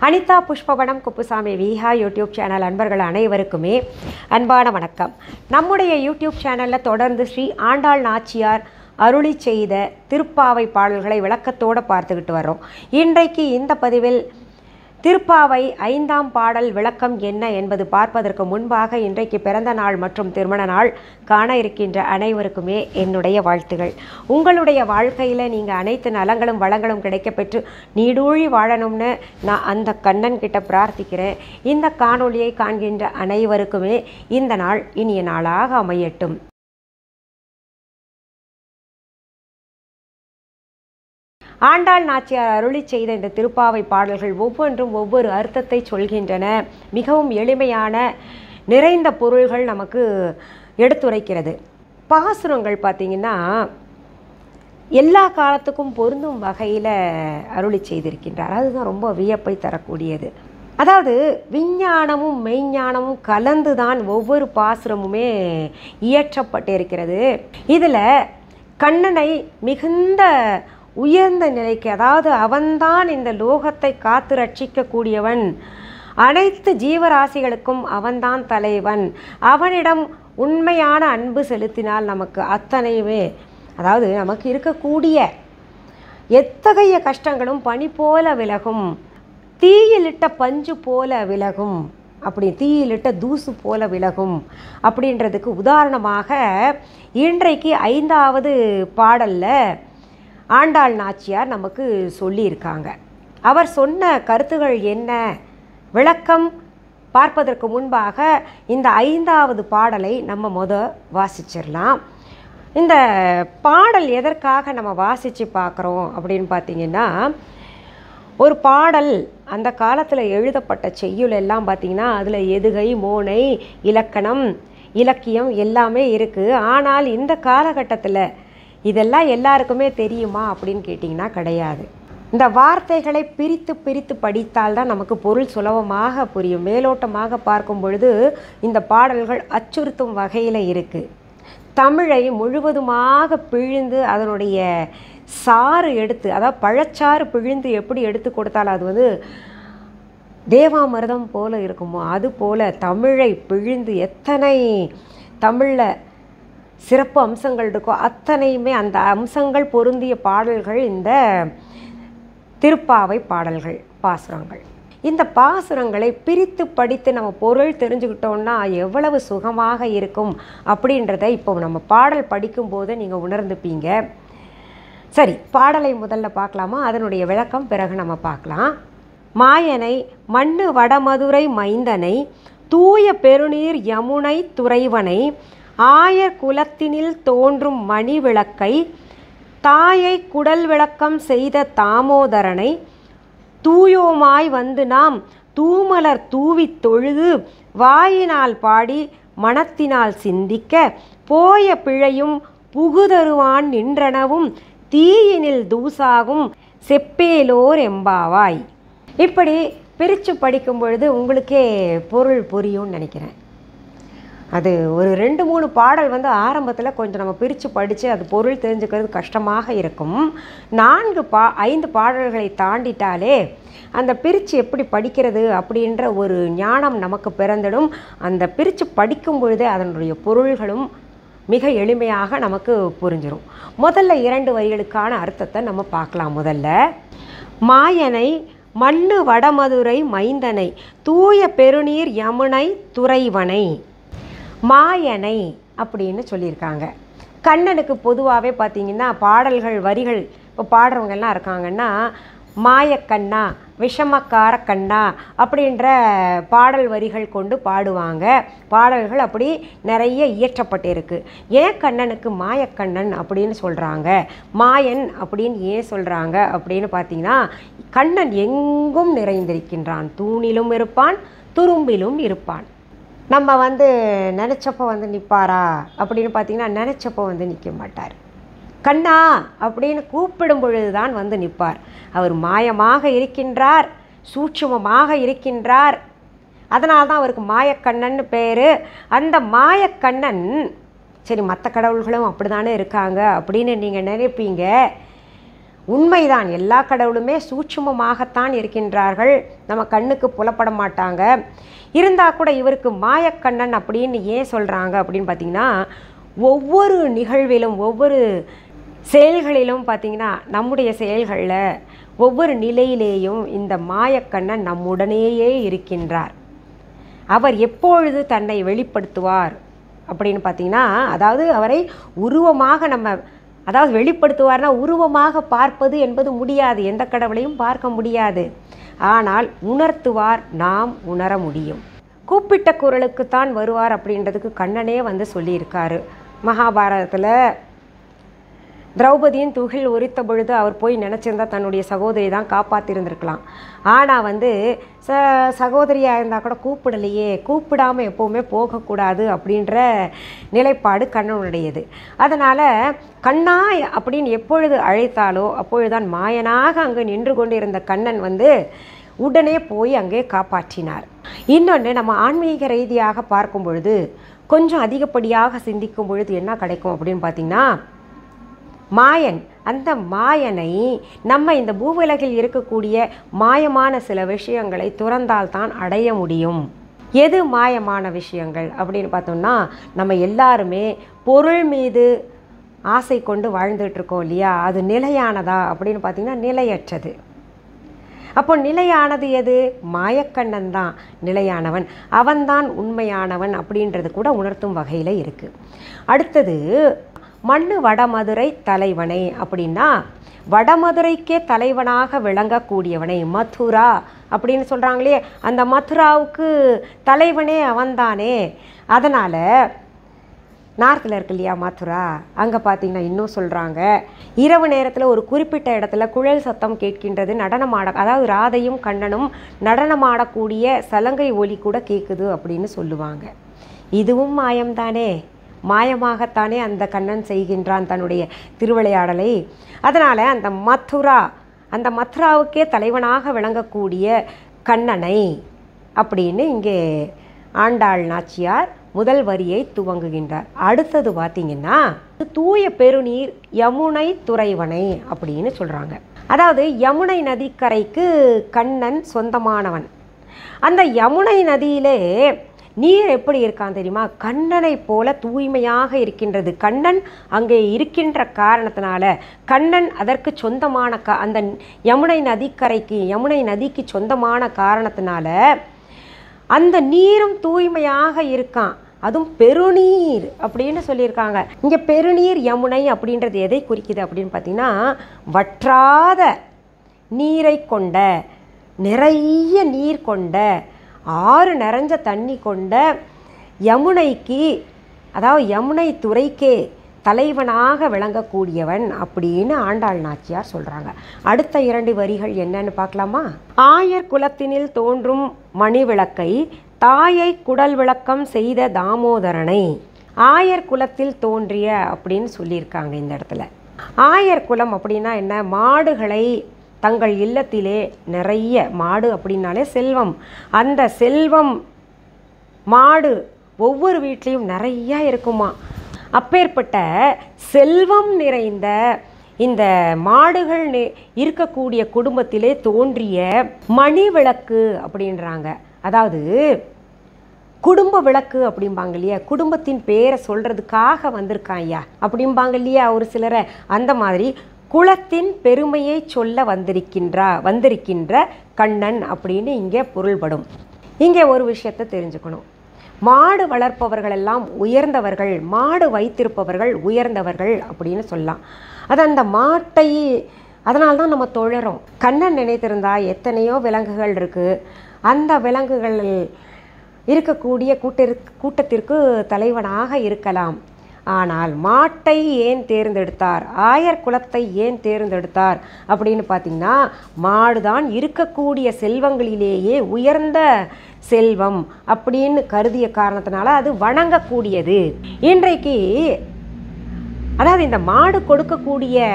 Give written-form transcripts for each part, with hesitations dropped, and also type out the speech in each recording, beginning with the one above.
Anitha Pushpavanam Kuppusamy Viha YouTube channel அன்பர்கள் அனைவருக்குமே அன்பான வணக்கம். நம்முடைய யூடியூப் சேனலில் தொடர்ந்து ஸ்ரீ ஆண்டாள் நாச்சியார் அருளி செய்த திருப்பாவை பாடல்களை விளக்கத்தோடு பார்த்துக்கிட்டு வர்றோம். இன்றைக்கு இந்த பதிவில் திருப்பாவை 5ஆம் பாடல் விளக்கம் என்ன என்பது பார்ப்பதற்கு முன்பாக இன்றைக்கு பிறந்த நாள் மற்றும் திருமண நாள் காண இருக்கின்ற அனைவருக்குமே என்னுடைய வாழ்த்துகள். உங்களுடைய வாழ்க்கையில் நீங்கள் அனைத்து நலங்களும் வளங்களும் கிடைக்கப்பெற்று நீடூழி வாழணும்னு நான் அந்த கண்ணன் கிட்ட பிரார்த்திக்கிறேன். இந்த காணொளியை காண்கின்ற அனைவருக்குமே இந்த நாள் இனிய நாளாக அமையட்டும். ஆண்டாள் நாச்சியார் அருளி செய்த இந்த திருப்பாவை பாடல்கள் ஒவ்வொன்றும் ஒவ்வொரு அர்த்தத்தை சொல்கின்றன. மிகவும் எளிமையான நிறைந்த பொருள்கள் நமக்கு எடுத்துரைக்கிறது. பாசுரங்கள் பார்த்திங்கன்னா எல்லா காலத்துக்கும் பொருந்தும் வகையில் அருளி செய்திருக்கின்றார். அதுதான் ரொம்ப வியப்பை தரக்கூடியது. அதாவது விஞ்ஞானமும் மெய்ஞானமும் கலந்து தான் ஒவ்வொரு பாசுரமுமே இயற்றப்பட்டிருக்கிறது. இதில் கண்ணனை மிகுந்த உயர்ந்த நிலைக்கு, அதாவது அவன்தான் இந்த லோகத்தை காத்து ரட்சிக்கக்கூடியவன், அனைத்து ஜீவராசிகளுக்கும் அவன்தான் தலைவன், அவனிடம் உண்மையான அன்பு செலுத்தினால் நமக்கு அத்தனையுமே, அதாவது நமக்கு இருக்கக்கூடிய எத்தகைய கஷ்டங்களும் பனி போல விலகும், தீயிலிட்ட பஞ்சு போல விலகும், அப்படி தீயிலிட்ட தூசு போல விலகும் அப்படின்றதுக்கு உதாரணமாக இன்றைக்கு 5வது பாடலில் ஆண்டாள் நாச்சியார் நமக்கு சொல்லியிருக்காங்க. அவர் சொன்ன கருத்துகள் என்ன விளக்கம் பார்ப்பதற்கு முன்பாக இந்த 5வது பாடலை நம்ம வாசிச்சிடலாம். இந்த பாடல் எதற்காக நம்ம வாசித்து பார்க்குறோம் அப்படின்னு பார்த்திங்கன்னா, ஒரு பாடல் அந்த காலத்தில் எழுதப்பட்ட செய்யுள் எல்லாம் பார்த்திங்கன்னா அதில் எதுகை மோனை இலக்கணம் இலக்கியம் எல்லாமே இருக்குது. ஆனால் இந்த காலகட்டத்தில் இதெல்லாம் எல்லாருக்குமே தெரியுமா அப்படின்னு கேட்டிங்கன்னா கிடையாது. இந்த வார்த்தைகளை பிரித்து பிரித்து படித்தால்தான் நமக்கு பொருள் சுலபமாக புரியும். மேலோட்டமாக பார்க்கும் பொழுது இந்த பாடல்கள் அச்சுறுத்தும் வகையில் இருக்குது. தமிழை முழுவதுமாக பிழிந்து அதனுடைய சாறு எடுத்து, அதாவது பழச்சாறு பிழிந்து எப்படி எடுத்து கொடுத்தாலும் அது தேவாமிர்தம் போல இருக்குமோ அது போல் தமிழை பிழிந்து எத்தனை தமிழில் சிறப்பு அம்சங்கள் இருக்கோ அத்தனையுமே அந்த அம்சங்கள் பொருந்திய பாடல்கள் இந்த திருப்பாவை பாடல்கள் பாசுரங்கள். இந்த பாசுரங்களை பிரித்து படித்து நம்ம பொருள் தெரிஞ்சுக்கிட்டோம்னா எவ்வளவு சுகமாக இருக்கும் அப்படின்றத இப்போ நம்ம பாடல் படிக்கும்போது நீங்கள் உணர்ந்துப்பீங்க. சரி, பாடலை முதல்ல பார்க்கலாமா? அதனுடைய விளக்கம் பிறகு நம்ம பார்க்கலாம். மாயனை மண்ணு வடமதுரை மைந்தனை தூய பெருநீர் யமுனை துறைவனை ஆயர் குலத்தினில் தோன்றும் மணி விளக்கை தாயை குடல் விளக்கம் செய்த தாமோதரனை தூயோமாய் வந்து நாம் தூமலர் தூவித் தொழுது வாயினால் பாடி மனத்தினால் சிந்திக்க போய பிழையும் புகுதருவான் நின்றனவும் தீயினில் தூசாகும் செப்பேலோர் எம்பாவாய். இப்படி பிரித்து படிக்கும் பொழுது உங்களுக்கே பொருள் புரியும்னு நினைக்கிறேன். அது ஒரு 2-3 பாடல் ஆரம்பத்தில் கொஞ்சம் நம்ம பிரித்து படித்து அது பொருள் தெரிஞ்சுக்கிறது கஷ்டமாக இருக்கும். 5 பாடல்களை தாண்டிட்டாலே அந்த பிரித்து எப்படி படிக்கிறது அப்படின்ற ஒரு ஞானம் நமக்கு பிறந்திடும். அந்த பிரித்து படிக்கும் பொழுதே அதனுடைய பொருள்களும் மிக எளிமையாக நமக்கு புரிஞ்சிடும். முதல்ல 2 வரிகளுக்கான அர்த்தத்தை நம்ம பார்க்கலாம். முதல்ல மாயனை மண்ணு வடமதுரை மைந்தனை தூய பெருநீர் யமுனை துறைவனை. மாயனை அப்படின்னு சொல்லியிருக்காங்க. கண்ணனுக்கு பொதுவாகவே பார்த்திங்கன்னா பாடல்கள் வரிகள் இப்போ பாடுறவங்கெல்லாம் இருக்காங்கன்னா மாயக்கண்ணா விஷமக்கார கண்ணா அப்படின்ற பாடல் வரிகள் கொண்டு பாடுவாங்க. பாடல்கள் அப்படி நிறைய இயற்றப்பட்டிருக்கு. ஏன் கண்ணனுக்கு மாயக்கண்ணன் அப்படின்னு சொல்கிறாங்க, மாயன் அப்படின்னு ஏன் சொல்கிறாங்க அப்படின்னு பார்த்திங்கன்னா, கண்ணன் எங்கும் நிறைந்திருக்கின்றான், தூணிலும் இருப்பான் துரும்பிலும் இருப்பான். நம்ம நினச்சப்போ நிற்பாரா அப்படின்னு பார்த்திங்கன்னா நினச்சப்போ நிற்க மாட்டார். கண்ணா அப்படின்னு கூப்பிடும் பொழுது தான் நிற்பார். அவர் மாயமாக இருக்கின்றார், சூட்சுமமாக இருக்கின்றார். அதனால்தான் அவருக்கு மாயக்கண்ணன் பேர். அந்த மாயக்கண்ணன் சரி மற்ற கடவுள்களும் அப்படி தானே இருக்காங்க அப்படின்னு நீங்கள் நினைப்பீங்க. உண்மைதான், எல்லா கடவுளுமே சூட்சுமமாகத்தான் இருக்கின்றார்கள், நம்ம கண்ணுக்கு புலப்பட மாட்டாங்க. இருந்தால் கூட இவருக்கு மாயக்கண்ணன் அப்படின்னு ஏன் சொல்கிறாங்க அப்படின்னு பார்த்திங்கன்னா, ஒவ்வொரு நிகழ்விலும் ஒவ்வொரு செயல்களிலும் பார்த்திங்கன்னா, நம்முடைய செயல்களில் ஒவ்வொரு நிலையிலேயும் இந்த மாயக்கண்ணன் நம்முடனேயே இருக்கின்றார். அவர் எப்பொழுது தன்னை வெளிப்படுத்துவார் அப்படின்னு பார்த்திங்கன்னா, அதாவது அவரை உருவமாக அதாவது வெளிப்படுத்துவார்னா உருவமாக பார்ப்பது என்பது முடியாது, எந்த கடவுளையும் பார்க்க முடியாது. ஆனால் உணர்த்துவார், நாம் உணர முடியும். கூப்பிட்ட குரலுக்குத்தான் வருவார் அப்படின்றதுக்கு கண்ணனே சொல்லியிருக்காரு. மகாபாரதத்தில் திரௌபதியின் துகில் உரித்த பொழுது அவர் போய் நினச்சிருந்தா தன்னுடைய சகோதரி தான் காப்பாற்றிருந்துருக்கலாம். ஆனால் சகோதரியாக இருந்தால் கூட கூப்பிடலையே, கூப்பிடாமல் எப்போவுமே போகக்கூடாது அப்படின்ற நிலைப்பாடு கண்ணனுடையது. அதனால் கண்ணா அப்படின்னு எப்பொழுது அழைத்தாலோ அப்பொழுதுதான் மாயனாக அங்கு நின்று கொண்டு இருந்த கண்ணன் உடனே போய் அங்கே காப்பாற்றினார். இன்னொன்று, நம்ம ஆன்மீக ரீதியாக பார்க்கும் பொழுது கொஞ்சம் அதிகப்படியாக சிந்திக்கும் பொழுது என்ன கிடைக்கும் அப்படின்னு பார்த்திங்கன்னா, மாயன், அந்த மாயனை நம்ம இந்த பூவுலகில் இருக்கக்கூடிய மாயமான சில விஷயங்களை துறந்தால்தான் அடைய முடியும். எது மாயமான விஷயங்கள் அப்படின்னு பார்த்தோம்னா, நம்ம எல்லாருமே பொருள் மீது ஆசை கொண்டு வாழ்ந்துட்டுருக்கோம் இல்லையா, அது நிலையானதா அப்படின்னு பார்த்திங்கன்னா நிலையற்றது. அப்போ நிலையானது எது? மாயக்கண்ணன் தான் நிலையானவன், அவன்தான் உண்மையானவன் அப்படின்றது கூட உணர்த்தும் வகையில் இருக்குது. அடுத்தது, மண்ணு வடமதுரை தலைவனை அப்படின்னா, வடமதுரைக்கே தலைவனாக விளங்கக்கூடியவனை, மதுரா அப்படின்னு சொல்கிறாங்களே, அந்த மதுராவுக்கு தலைவனே அவன்தானே. அதனால் நார்த்தில் இருக்கு இல்லையா மதுரா, அங்கே பார்த்திங்கன்னா இன்னும் சொல்கிறாங்க, இரவு நேரத்தில் ஒரு குறிப்பிட்ட இடத்துல குழல் சத்தம் கேட்கின்றது, அதாவது ராதையும் கண்ணனும் நடனமாடக்கூடிய சலங்கை ஒலி கூட கேட்குது அப்படின்னு சொல்லுவாங்க. இதுவும் மாயம்தானே, மாயமாகத்தானே அந்த கண்ணன் செய்கின்றான் தன்னுடைய திருவிளையாடலை. அதனால் அந்த மதுராவுக்கே தலைவனாக விளங்கக்கூடிய கண்ணனை அப்படின்னு இங்கே ஆண்டாள் நாச்சியார் முதல் வரியை துவங்குகின்றார். அடுத்தது பார்த்திங்கன்னா, தூய பெருநீர் யமுனை துறைவனை அப்படின்னு சொல்கிறாங்க. அதாவது யமுனை நதிக்கரைக்கு கண்ணன் சொந்தமானவன். அந்த யமுனை நதியிலே நீர் எப்படி இருக்கான் தெரியுமா? கண்ணனை போல தூய்மையாக இருக்கின்றது. கண்ணன் அங்கே இருக்கின்ற காரணத்தினால, கண்ணன் அதற்கு சொந்தமான அந்த யமுனை நதிக்கு சொந்தமான காரணத்தினால அந்த நீரும் தூய்மையாக இருக்கான். அதுவும் பெருநீர் அப்படின்னு சொல்லியிருக்காங்க. இங்கே பெருநீர் யமுனை அப்படின்றது எதை குறிக்குது அப்படின்னு பார்த்திங்கன்னா, வற்றாத நீரை கொண்ட, நிறைய நீர் கொண்ட, ஆறு நிறைஞ்ச தண்ணி கொண்ட யமுனைக்கு, அதாவது யமுனை துறைக்கே தலைவனாக விளங்கக்கூடியவன் அப்படின்னு ஆண்டாள் நாச்சியார் சொல்கிறாங்க. அடுத்த 2 வரிகள் என்னன்னு பார்க்கலாமா? ஆயர் குலத்தினில் தோன்றும் மணி விளக்கை தாயை குடல் விளக்கம் செய்த தாமோதரனை. ஆயர் குலத்தில் தோன்றிய அப்படின்னு சொல்லியிருக்காங்க இந்த இடத்துல. ஆயர் குலம் அப்படின்னா என்ன? மாடுகளை தங்கள் இல்லத்திலே நிறைய, மாடு அப்படின்னாலே செல்வம், அந்த செல்வம் மாடு ஒவ்வொரு வீட்லேயும் நிறையா இருக்குமா. அப்பேற்பட்ட செல்வம் நிறைந்த இந்த மாடுகள் இருக்கக்கூடிய குடும்பத்திலே தோன்றிய மணி விளக்கு அப்படின்றாங்க. அதாவது குடும்ப விளக்கு அப்படிம்பாங்க இல்லையா, குடும்பத்தின் பேரை சொல்கிறதுக்காக வந்திருக்கான் ஐயா அப்படிம்பாங்க இல்லையா ஒரு சிலரை. அந்த மாதிரி குலத்தின் பெருமையை சொல்ல வந்திருக்கின்ற கண்ணன் அப்படின்னு இங்கே பொருள்படும். இங்கே ஒரு விஷயத்தை தெரிஞ்சுக்கணும். மாடு வளர்ப்பவர்கள் எல்லாம் உயர்ந்தவர்கள், மாடு வைத்திருப்பவர்கள் உயர்ந்தவர்கள் அப்படின்னு சொல்லலாம். அது அந்த மாட்டை, அதனால்தான் நம்ம தொழறோம். கண்ணன் நினைத்திருந்தா எத்தனையோ விலங்குகள் இருக்குது, அந்த விலங்குகள் இருக்கக்கூடிய கூட்டத்திற்கு தலைவனாக இருக்கலாம். ஆனால் மாட்டை ஏன் தேர்ந்தெடுத்தார், ஆயர் குலத்தை ஏன் தேர்ந்தெடுத்தார் அப்படின்னு பார்த்திங்கன்னா, மாடுதான் இருக்கக்கூடிய செல்வங்களிலேயே உயர்ந்த செல்வம் அப்படின்னு கருதிய காரணத்தினால அது வணங்கக்கூடியது. இன்றைக்கு அதாவது இந்த மாடு கொடுக்கக்கூடிய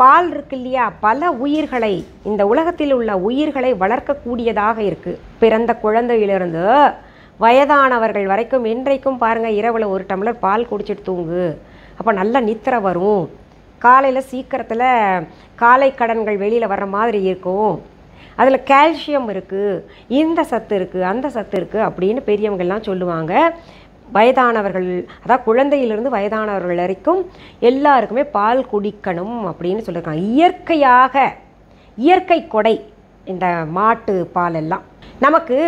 பால் இருக்கு இல்லையா, பல உயிர்களை, இந்த உலகத்தில் உள்ள உயிர்களை வளர்க்கக்கூடியதாக இருக்குது. பிறந்த குழந்தையிலிருந்து வயதானவர்கள் வரைக்கும் இன்றைக்கும் பாருங்கள், இரவில் 1 டம்ளர் பால் குடிச்சிட்டு தூங்கு, அப்போ நல்ல நித்திரை வரும், காலையில் சீக்கிரத்தில் காலை கடன்கள் வெளியில் வர்ற மாதிரி இருக்கும், அதில் கால்சியம் இருக்குது, இந்த சத்து இருக்குது, அந்த சத்து இருக்குது அப்படின்னு பெரியவங்கள்லாம் சொல்லுவாங்க. வயதானவர்கள், அதாவது குழந்தையிலிருந்து வயதானவர்கள் வரைக்கும் எல்லாருக்குமே பால் குடிக்கணும் அப்படின்னு சொல்லியிருக்காங்க. இயற்கை கொடை இந்த மாட்டு பால் எல்லாம். நமக்கு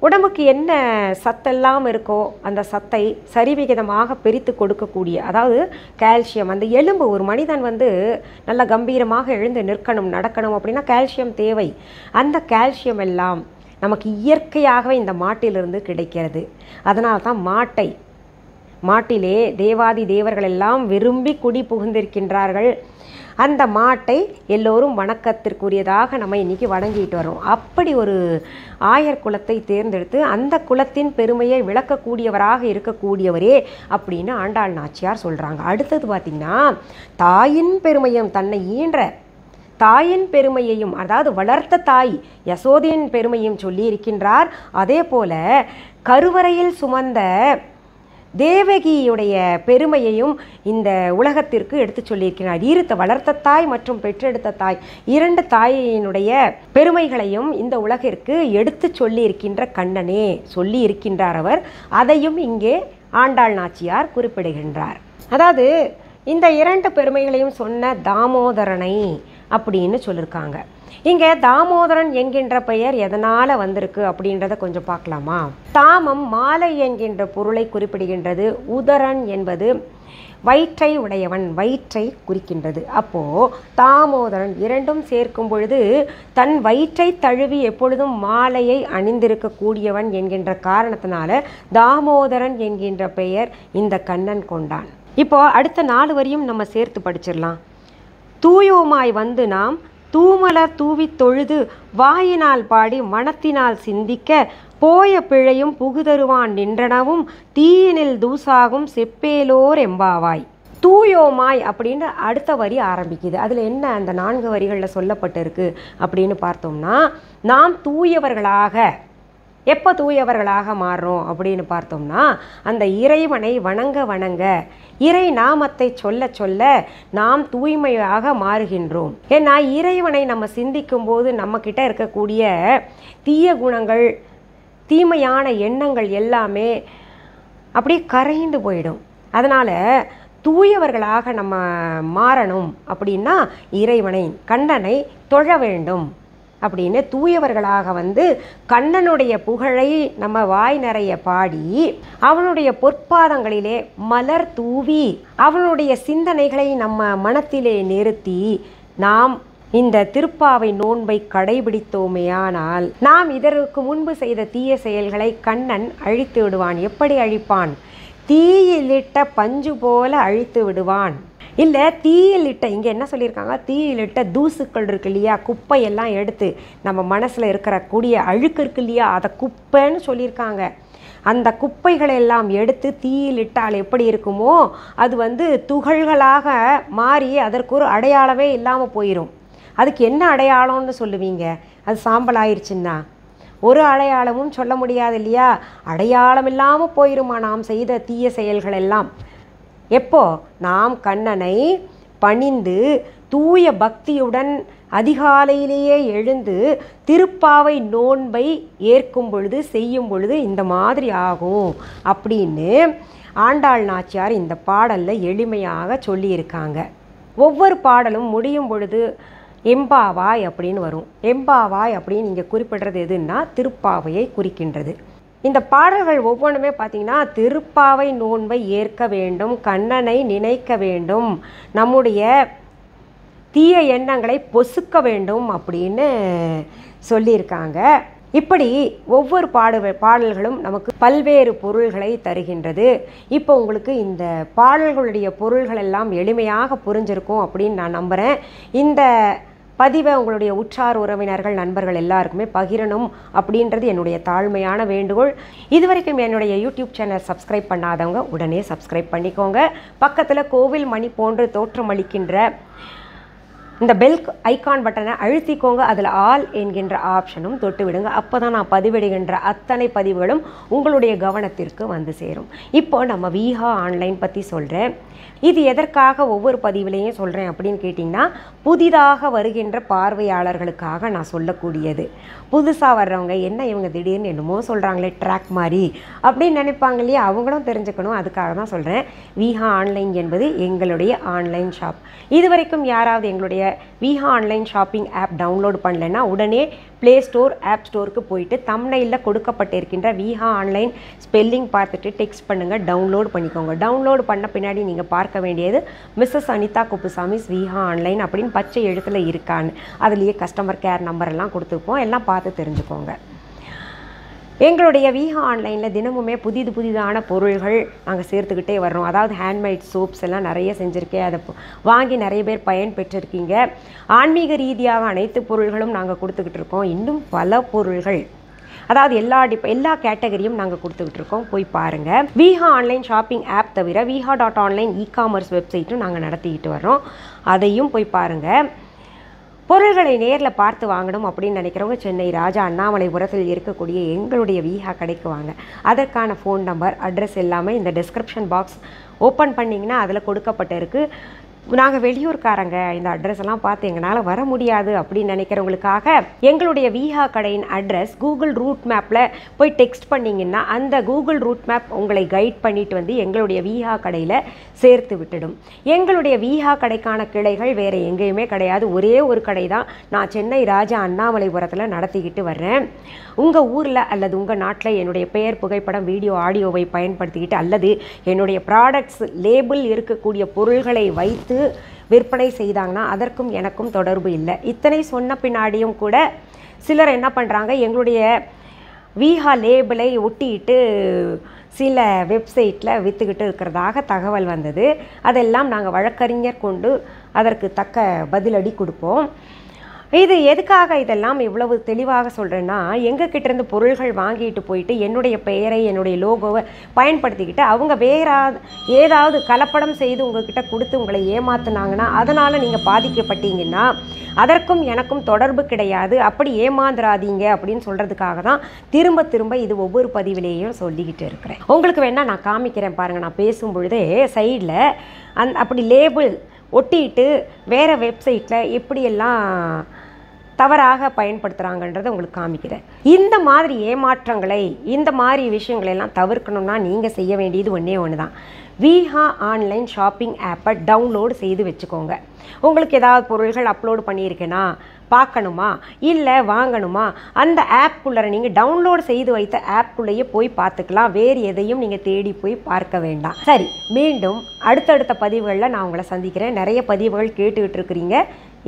உடம்புக்கு என்ன சத்தெல்லாம் இருக்கோ அந்த சத்தை சரிவிகிதமாக பிரித்து கொடுக்கக்கூடிய, அதாவது கால்சியம், அந்த எலும்பு, ஒரு மனிதன் நல்ல கம்பீரமாக எழுந்து நிற்கணும், நடக்கணும் அப்படின்னா கால்சியம் தேவை. அந்த கால்சியம் எல்லாம் நமக்கு இயற்கையாகவே இந்த மாட்டிலிருந்து கிடைக்கிறது. அதனால தான் மாட்டிலே தேவாதி தேவர்கள் எல்லாம் விரும்பி குடி புகுந்திருக்கின்றார்கள். அந்த மாட்டை எல்லோரும் வணக்கத்திற்குரியதாக நம்ம இன்றைக்கி வணங்கிட்டு வரோம். அப்படி ஒரு ஆயர் குலத்தை தேர்ந்தெடுத்து அந்த குலத்தின் பெருமையை விளக்கக்கூடியவராக இருக்கக்கூடியவரே அப்படின்னு ஆண்டாள் நாச்சியார் சொல்கிறாங்க. அடுத்தது பார்த்திங்கன்னா, தாயின் பெருமையும், தன்னை ஈன்ற தாயின் பெருமையையும், அதாவது வளர்த்த தாய் யசோதையின் பெருமையும் சொல்லி இருக்கின்றார். அதே போல் கருவறையில் சுமந்த தேவகியுடைய பெருமையையும் இந்த உலகத்திற்கு எடுத்து சொல்லியிருக்கிறார். ஈரத்தை வளர்த்த தாய் மற்றும் பெற்றெடுத்த தாய், இரண்டு தாயினுடைய பெருமைகளையும் இந்த உலகிற்கு எடுத்து சொல்லி இருக்கின்ற கண்ணனே சொல்லி இருக்கின்றார் அவர். அதையும் இங்கே ஆண்டாள் நாச்சியார் குறிப்பிடுகின்றார். அதாவது இந்த இரண்டு பெருமைகளையும் சொன்ன தாமோதரனை அப்படின்னு சொல்லியிருக்காங்க. இங்கே தாமோதரன் என்கின்ற பெயர் எதனால் வந்திருக்கு அப்படின்றத கொஞ்சம் பார்க்கலாமா? தாமம் மாலை என்கின்ற பொருளை குறிப்பிடுகின்றது. உதரன் என்பது வயிற்றை உடையவன், வயிற்றை குறிக்கின்றது. அப்போது தாமோதரன் இரண்டும் சேர்க்கும் பொழுது தன் வயிற்றை தழுவி எப்பொழுதும் மாலையை அணிந்திருக்கக்கூடியவன் என்கின்ற காரணத்தினால தாமோதரன் என்கின்ற பெயர் இந்த கண்ணன் கொண்டான். இப்போது அடுத்த 4 வரியும் நம்ம சேர்த்து படிச்சிடலாம். தூயோமாய் நாம் தூமலர் தூவி தொழுது வாயினால் பாடி மனத்தினால் சிந்திக்க போய பிழையும் புகுதருவான் நின்றனவும் தீயினில் தூசாகும் செப்பேலோர் எம்பாவாய். தூயோமாய் அப்படின்னு அடுத்த வரி ஆரம்பிக்குது. அதில் என்ன அந்த 4 வரிகளில் சொல்லப்பட்டிருக்கு அப்படின்னு பார்த்தோம்னா, நாம் தூயவர்களாக எப்போ தூயவர்களாக மாறுறோம் அப்படின்னு பார்த்தோம்னா, அந்த இறைவனை வணங்க இறை நாமத்தை சொல்ல நாம் தூய்மையாக மாறுகின்றோம். ஏன்னா இறைவனை நம்ம சிந்திக்கும் போது நம்மக்கிட்ட இருக்கக்கூடிய தீய குணங்கள், தீமையான எண்ணங்கள் எல்லாமே அப்படியே கரைந்து போயிடும். அதனால் தூயவர்களாக நம்ம மாறணும் அப்படின்னா இறைவனை, கண்ணனை தொழ வேண்டும் அப்படின்னு தூயவர்களாக கண்ணனுடைய புகழை நம்ம வாய் நிறைய பாடி அவனுடைய பொற்பாதங்களிலே மலர் தூவி அவனுடைய சிந்தனைகளை நம்ம மனத்திலே நிறுத்தி நாம் இந்த திருப்பாவை நோன்பை கடைபிடித்தோமேயானால் நாம் இதற்கு முன்பு செய்த தீய செயல்களை கண்ணன் அழித்து விடுவான். எப்படி அழிப்பான்? தீயிலிட்ட பஞ்சு போல அழித்து விடுவான். இல்லை, தீயிலிட்ட, இங்கே என்ன சொல்லியிருக்காங்க, தீயிலிட்ட தூசுக்கள் இருக்கு இல்லையா, குப்பையெல்லாம் எடுத்து நம்ம மனசில் கூடிய அழுக்கு இருக்கு இல்லையா, அதை குப்பைன்னு சொல்லியிருக்காங்க. அந்த குப்பைகளெல்லாம் எடுத்து தீயிலிட்டால் எப்படி இருக்குமோ அது துகள்களாக மாறி அதற்கு ஒரு அடையாளமே இல்லாமல் போயிடும். அதுக்கு என்ன அடையாளம்னு சொல்லுவீங்க? அது சாம்பல் ஆயிடுச்சுன்னா ஒரு அடையாளமும் சொல்ல முடியாது இல்லையா. அடையாளம் இல்லாமல் போயிருமா நாம் செய்த தீய செயல்கள் எல்லாம். எப்போ நாம் கண்ணனை பணிந்து தூய பக்தியுடன் அதிகாலையிலேயே எழுந்து திருப்பாவை நோன்பை ஏற்கும் பொழுது, செய்யும் பொழுது இந்த மாதிரி ஆகும் அப்படின்னு ஆண்டாள் நாச்சியார் இந்த பாடலில் எளிமையாக சொல்லியிருக்காங்க. ஒவ்வொரு பாடலும் முடியும் பொழுது எம்பாவாய் அப்படின்னு வரும். எம்பாவாய் அப்படின்னு இங்கே குறிப்பிடுறது எதுன்னா திருப்பாவையை குறிக்கின்றது. இந்த பாடல்கள் ஒவ்வொன்றுமே பார்த்திங்கன்னா திருப்பாவை நோன்பை ஏற்க வேண்டும், கண்ணனை நினைக்க வேண்டும், நம்முடைய தீய எண்ணங்களை பொசுக்க வேண்டும் அப்படின்னு சொல்லியிருக்காங்க. இப்படி ஒவ்வொரு பாடல்களும் நமக்கு பல்வேறு பொருள்களை தருகின்றது. இப்போ உங்களுக்கு இந்த பாடல்களுடைய பொருள்கள் எல்லாம் எளிமையாக புரிஞ்சிருக்கும் அப்படின்னு நான் நம்புகிறேன். இந்த பதிவை உங்களுடைய உற்றார் உறவினர்கள், நண்பர்கள் எல்லாருக்குமே பகிரணும் அப்படின்றது என்னுடைய தாழ்மையான வேண்டுகோள். இதுவரைக்கும் என்னுடைய யூடியூப் சேனல் சப்ஸ்கிரைப் பண்ணாதவங்க உடனே சப்ஸ்கிரைப் பண்ணிக்கோங்க. பக்கத்தில் கோவில் மணி போன்று தோற்றமளிக்கின்ற இந்த பெல் ஐகான் பட்டனை அழுத்திக்கோங்க. அதில் ஆல் என்கின்ற ஆப்ஷனும் தொட்டு விடுங்க. அப்போ தான் நான் பதிவிடுகின்ற அத்தனை பதிவுகளும் உங்களுடைய கவனத்திற்கு வந்து சேரும். இப்போ நம்ம விஹா ஆன்லைன் பற்றி சொல்கிறேன். இது எதற்காக ஒவ்வொரு பதிவிலையும் சொல்கிறேன் அப்படின்னு கேட்டிங்கன்னா, புதிதாக வருகின்ற பார்வையாளர்களுக்காக நான் சொல்லக்கூடியது. புதுசாக வர்றவங்க என்ன இவங்க திடீர்னு என்னமோ சொல்கிறாங்களே ட்ராக் மாதிரி அப்படின்னு நினைப்பாங்க இல்லையா, அவங்களும் தெரிஞ்சுக்கணும். அதுக்காக தான் சொல்கிறேன். விஹா ஆன்லைன் என்பது எங்களுடைய ஆன்லைன் ஷாப். இது வரைக்கும் யாராவது எங்களுடைய Viha online shopping app download பண்ணலைன்னா உடனே ப்ளே ஸ்டோர், ஆப் ஸ்டோருக்கு போயிட்டு தம்ப்நெயிலில் கொடுக்கப்பட்டிருக்கின்ற விஹா ஆன்லைன் ஸ்பெல்லிங் பார்த்துட்டு டெக்ஸ்ட் பண்ணுங்கள், டவுன்லோட் பண்ணிக்கோங்க. டவுன்லோடு பண்ண பின்னாடி நீங்கள் பார்க்க வேண்டியது மிஸ்ஸஸ் அனிதா குப்புசாமிஸ் விஹா ஆன்லைன் அப்படின்னு பச்சை எழுத்தில் இருக்கான்னு. அதுலேயே கஸ்டமர் கேர் நம்பர் எல்லாம் கொடுத்துருப்போம். எல்லாம் பார்த்து தெரிஞ்சுக்கோங்க. எங்களுடைய விஹா ஆன்லைனில் தினமுமே புதிதான பொருள்கள் நாங்கள் சேர்த்துக்கிட்டே வர்றோம். அதாவது ஹேண்ட்மேட் சோப்ஸ் எல்லாம் நிறைய செஞ்சுருக்கேன். அதை வாங்கி நிறைய பேர் பயன் பெற்றிருக்கீங்க. ஆன்மீக ரீதியாக அனைத்து பொருள்களும் நாங்கள் கொடுத்துக்கிட்டு இருக்கோம். இன்னும் பல பொருள்கள், அதாவது எல்லா கேட்டகரியும் நாங்கள் கொடுத்துக்கிட்டு இருக்கோம். போய் பாருங்கள். விஹா ஆன்லைன் ஷாப்பிங் ஆப் தவிர viha.online இ-காமர்ஸ் வெப்சைட்டும் நாங்கள் நடத்திக்கிட்டு வர்றோம். அதையும் போய் பாருங்கள். பொருள்களை நேரில் பார்த்து வாங்கணும் அப்படின்னு நினைக்கிறவங்க சென்னை ராஜா அண்ணாமலைபுரத்தில் இருக்கக்கூடிய எங்களுடைய விஹா கடைக்கு வாங்க. அதற்கான ஃபோன் நம்பர், அட்ரஸ் எல்லாமே இந்த டிஸ்கிரிப்ஷன் பாக்ஸ் ஓப்பன் பண்ணிங்கன்னா அதில் கொடுக்கப்பட்டிருக்கு. நாங்கள் வெளியூர்காரங்க, இந்த அட்ரஸ் எல்லாம் பார்த்து எங்களால் வர முடியாது அப்படின்னு நினைக்கிறவங்களுக்காக எங்களுடைய விஹா கடையின் அட்ரஸ் கூகுள் ரூட் மேப்பில் போய் டெக்ஸ்ட் பண்ணிங்கன்னா அந்த கூகுள் ரூட் மேப் உங்களை கைட் பண்ணிட்டு வந்து எங்களுடைய விஹா கடையில் சேர்த்து விட்டுடும். எங்களுடைய விஹா கடைக்கான கிளைகள் வேறு எங்கேயுமே கிடையாது. ஒரே ஒரு கடை தான் நான் சென்னை ராஜா அண்ணாமலைபுரத்தில் நடத்திக்கிட்டு வர்றேன். உங்கள் ஊரில் அல்லது உங்கள் நாட்டில் என்னுடைய பெயர், புகைப்படம், வீடியோ, ஆடியோவை பயன்படுத்திக்கிட்டு அல்லது என்னுடைய ப்ராடக்ட்ஸ் லேபிள் இருக்கக்கூடிய பொருள்களை வைத்து விற்பனை செய்தாங்கன்னா அதற்கும் எனக்கும் தொடர்பு இல்லை. இத்தனை சொன்ன பின்னாடியும் கூட சிலர் என்ன பண்ணுறாங்க, எங்களுடைய விஹா லேபிளை ஒட்டிட்டு சில வெப்சைட்டில் விற்றுக்கிட்டு இருக்கிறதாக தகவல் வந்தது. அதெல்லாம் நாங்கள் வழக்கறிஞர் கொண்டு அதற்கு தக்க பதிலடி கொடுப்போம். இது எதுக்காக இதெல்லாம் இவ்வளவு தெளிவாக சொல்கிறேன்னா, எங்ககிட்டேருந்து பொருள்கள் வாங்கிட்டு போயிட்டு என்னுடைய பெயரை, என்னுடைய லோகோவை பயன்படுத்திக்கிட்டு அவங்க ஏதாவது கலப்படம் செய்து உங்ககிட்ட கொடுத்து உங்களை ஏமாத்துனாங்கன்னா அதனால் நீங்கள் பாதிக்கப்பட்டீங்கன்னா அதற்கும் எனக்கும் தொடர்பு கிடையாது. அப்படி ஏமாந்துராதீங்க அப்படின்னு சொல்கிறதுக்காக தான் திரும்ப இது ஒவ்வொரு பதிவிலேயும் சொல்லிக்கிட்டு இருக்கிறேன். உங்களுக்கு வேணால் நான் காமிக்கிறேன் பாருங்கள். நான் பேசும் பொழுதே சைடில் அப்படி லேபிள் ஒட்டிட்டு வேறு வெப்சைட்டில் எப்படியெல்லாம் தவறாக பயன்படுத்துகிறாங்கன்றதை உங்களுக்கு காமிக்கிறேன். இந்த மாதிரி ஏமாற்றங்களை, இந்த மாதிரி விஷயங்களெல்லாம் தவிர்க்கணும்னா நீங்கள் செய்ய வேண்டியது ஒன்றே ஒன்று தான். விஹா ஆன்லைன் ஷாப்பிங் ஆப்பை டவுன்லோடு செய்து வச்சுக்கோங்க. உங்களுக்கு ஏதாவது பொருள்கள் அப்லோடு பண்ணியிருக்கேனா, பார்க்கணுமா, இல்லை வாங்கணுமா, அந்த ஆப்புக்குள்ளே நீங்கள் டவுன்லோடு செய்து வைத்த ஆப்புக்குள்ளேயே போய் பார்த்துக்கலாம். வேறு எதையும் நீங்கள் தேடி போய் பார்க்க வேண்டாம். சரி, மீண்டும் அடுத்தடுத்த பதிவுகளில் நான் உங்களை சந்திக்கிறேன். நிறைய பதிவுகள் கேட்டுக்கிட்டு இருக்கிறீங்க.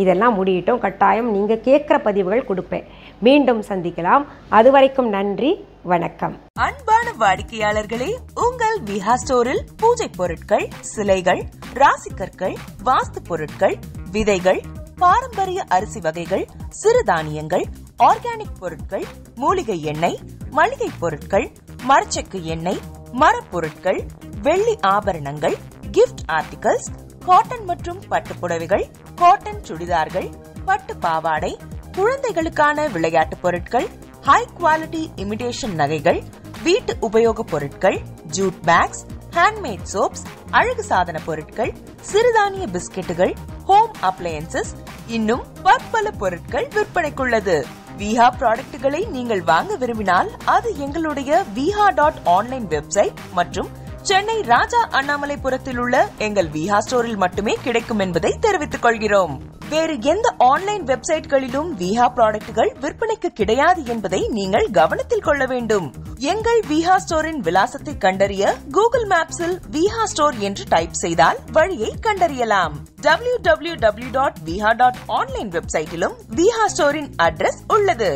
இதெல்லாம் முடியட்டும். கட்டாயம் நீங்கள் கேட்குற பதிவுகள் கொடுப்பேன். மீண்டும் சந்திக்கலாம். அதுவரைக்கும் நன்றி, வணக்கம். அன்பான வாடிக்கையாளர்களே, உங்கள் விஹா ஸ்டோரில் பூஜை பொருட்கள், சிலைகள், ராசிக்கற்கள், வாஸ்து பொருட்கள், விதைகள், பாரம்பரிய அரிசி வகைகள், சிறுதானியங்கள், ஆர்கானிக் பொருட்கள், மூலிகை எண்ணெய், மளிகை பொருட்கள், மரச்செக்கு எண்ணெய், மரப்பொருட்கள், வெள்ளி ஆபரணங்கள், கிஃப்ட் ஆர்டிகல்ஸ், காட்டன் மற்றும் பட்டு புடவைகள், காட்டன் சுடிதார்கள், பட்டு பாவாடை, குழந்தைகளுக்கான விளையாட்டு பொருட்கள், ஹை குவாலிட்டி இமிடேஷன் நகைகள், வீட்டு உபயோக பொருட்கள், ஜூட் பேக்ஸ், ஹேண்ட்மேட் சோப்ஸ், அழகு சாதன பொருட்கள், சிறுதானிய பிஸ்கெட்டுகள், ஹோம் அப்ளையன்சஸ், இன்னும் பற்பல பொருட்கள் விற்பனைக்குள்ளது. விஹா ப்ராடக்ட்களை நீங்கள் வாங்க விரும்பினால் அது எங்களுடைய viha.online வெப்சைட் மற்றும் சென்னை ராஜா அண்ணாமலைபுரத்தில் உள்ள எங்கள் விஹா ஸ்டோரில் மட்டுமே கிடைக்கும் என்பதை தெரிவித்துக் கொள்கிறோம். வேறு எந்த ஆன்லைன் வெப்சைட்களிலும் விஹா ப்ராடக்ட்கள் விற்பனைக்கு கிடையாது என்பதை நீங்கள் கவனத்தில் கொள்ள வேண்டும். எங்கள் விஹா ஸ்டோரின் விலாசத்தை கண்டறிய கூகுள் மேப்ஸில் விஹா ஸ்டோர் என்று டைப் செய்தால் வழியை கண்டறியலாம். www.viha.online வெப்சைட்டிலும் விஹா ஸ்டோரின் அட்ரஸ் உள்ளது.